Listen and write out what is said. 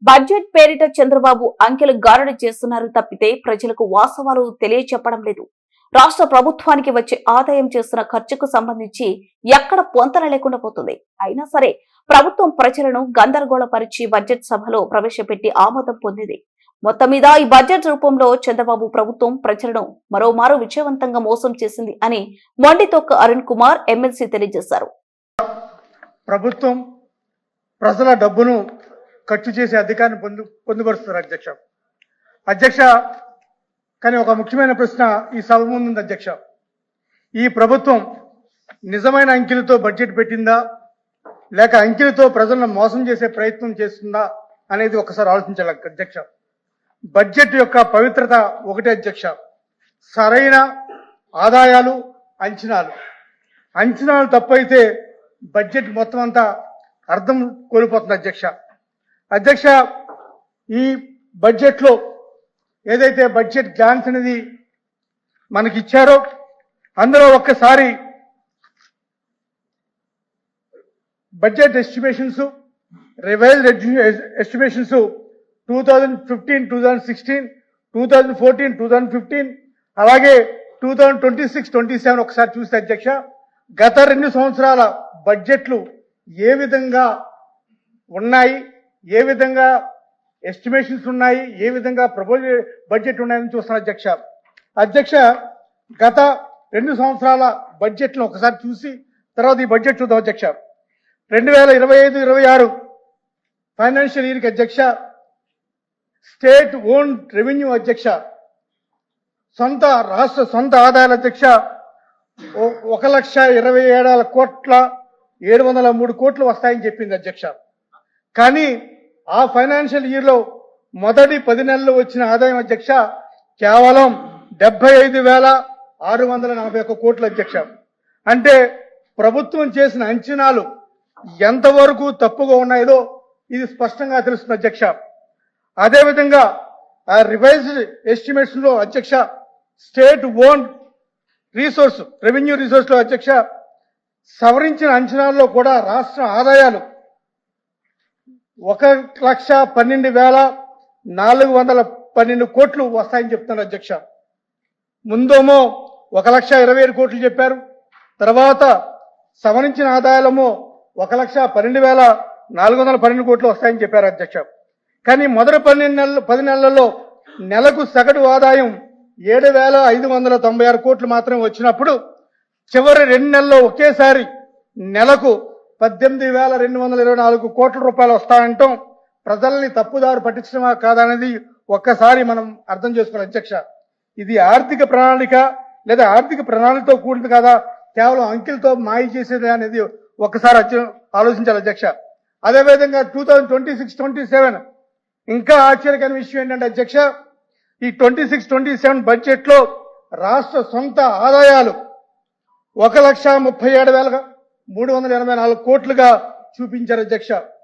Budget పేరిట చంద్రబాబు అంకెలు గారడి చేస్తున్నారు తప్పితే ప్రజలకు వాస్తవాలు తెలియచెప్పడం లేదు. రాష్ట్ర ప్రభుత్వానికి వచ్చే ఆదాయం చేస్తున్న ఖర్చుకు సంబంధించి ఎక్కడ పొంతన లేకుండా పోతుంది. అయినా సరే ప్రభుత్వం ప్రజలను గందరగోళపరిచి బడ్జెట్ సభలో ప్రవేశపెట్టి ఆమోదం పొందింది. మొత్తం మీద ఈ బడ్జెట్ రూపంలో చంద్రబాబు ప్రభుత్వం ప్రజలను మరోమారు విజయవంతంగా మోసం చేసింది అని మొండితొక్క అరుణ్ కుమార్ ఎమ్మెల్సీ తెలియజేశారు. ప్రభుత్వం ప్రజల డబ్బును ఖర్చు చేసే అధికారాన్ని పొందుపరుస్తున్నారు అధ్యక్ష. కానీ ఒక ముఖ్యమైన ప్రశ్న ఈ సభ ముందుంది అధ్యక్ష. ఈ ప్రభుత్వం నిజమైన అంకెలతో బడ్జెట్ పెట్టిందా లేక అంకెలతో ప్రజలను మోసం చేసే ప్రయత్నం చేస్తుందా అనేది ఒకసారి ఆలోచించాలి అధ్యక్ష. బడ్జెట్ యొక్క పవిత్రత ఒకటే అధ్యక్ష, సరైన ఆదాయాలు అంచనాలు తప్పైతే బడ్జెట్ మొత్తం అంతా అర్థం కోల్పోతుంది అధ్యక్ష. ఈ బడ్జెట్లో ఏదైతే బడ్జెట్ గ్లాన్స్ అనేది మనకి ఇచ్చారో అందులో ఒక్కసారి బడ్జెట్ ఎస్టిమేషన్స్, రివైజ్డ్ ఎస్టిమేషన్స్ 2015, 2016, 2014, 2015 అలాగే 2026-27 ఒకసారి చూస్తే అధ్యక్ష, గత 2 సంవత్సరాల బడ్జెట్లు ఏ విధంగా ఉన్నాయి, ఏ విధంగా ఎస్టిమేషన్స్ ఉన్నాయి, ఏ విధంగా ప్రపోజల్ బడ్జెట్ ఉన్నాయని చూస్తున్నారు అధ్యక్ష. గత 2 సంవత్సరాల బడ్జెట్లను ఒకసారి చూసి తర్వాత ఈ బడ్జెట్ చూద్దాం అధ్యక్ష. 2025-26 ఫైనాన్షియల్ ఇయర్కి అధ్యక్ష, స్టేట్ ఓన్ రెవెన్యూ అధ్యక్ష, రాష్ట్ర సొంత ఆదాయాల అధ్యక్ష 1,27,703 కోట్లు వస్తాయని చెప్పింది అధ్యక్ష. కానీ ఆ ఫైనాన్షియల్ ఇయర్లో మొదటి 10 నెలలు వచ్చిన ఆదాయం అధ్యక్ష కేవలం 75,641 కోట్లు అధ్యక్ష. అంటే ప్రభుత్వం చేసిన అంచనాలు ఎంతవరకు తప్పుగా ఉన్నాయో ఇది స్పష్టంగా తెలుస్తుంది అధ్యక్ష. అదేవిధంగా ఆ రివైజ్డ్ ఎస్టిమేట్స్ లో అధ్యక్ష, స్టేట్ ఓన్ రెవెన్యూ రిసోర్స్ లో అధ్యక్ష సవరించిన అంచనాల్లో కూడా రాష్ట్ర ఆదాయాలు 1,12,412 కోట్లు వస్తాయని చెప్తున్నారు అధ్యక్ష. ముందేమో 1,27,000 కోట్లు చెప్పారు, తర్వాత సవరించిన ఆదాయాలేమో 1,12,412 కోట్లు వస్తాయని చెప్పారు అధ్యక్ష. కానీ మొదటి 10 నెలల్లో నెలకు సగటు ఆదాయం 7,596 కోట్లు మాత్రమే వచ్చినప్పుడు చివరి 2 నెలల్లో ఒకేసారి నెలకు 18,224 కోట్ల రూపాయలు వస్తాయంటాం ప్రజల్ని తప్పుదారు పట్టించడమా కాదనేది ఒక్కసారి మనం అర్థం చేసుకోవాలి అధ్యక్ష. ఇది ఆర్థిక ప్రణాళిక లేదా ఆర్థిక ప్రణాళికతో కూడింది కదా, కేవలం అంకెలతో మాయ చేసేది అనేది ఒక్కసారి ఆలోచించాలి అధ్యక్ష. అదేవిధంగా 2026-27 ఇంకా ఆశ్చర్యకరమైన విషయం ఏంటంటే అధ్యక్ష, ఈ 26-27 బడ్జెట్ లో రాష్ట్ర సొంత ఆదాయాలు 1,37,384 కోట్లుగా చూపించారు అధ్యక్ష.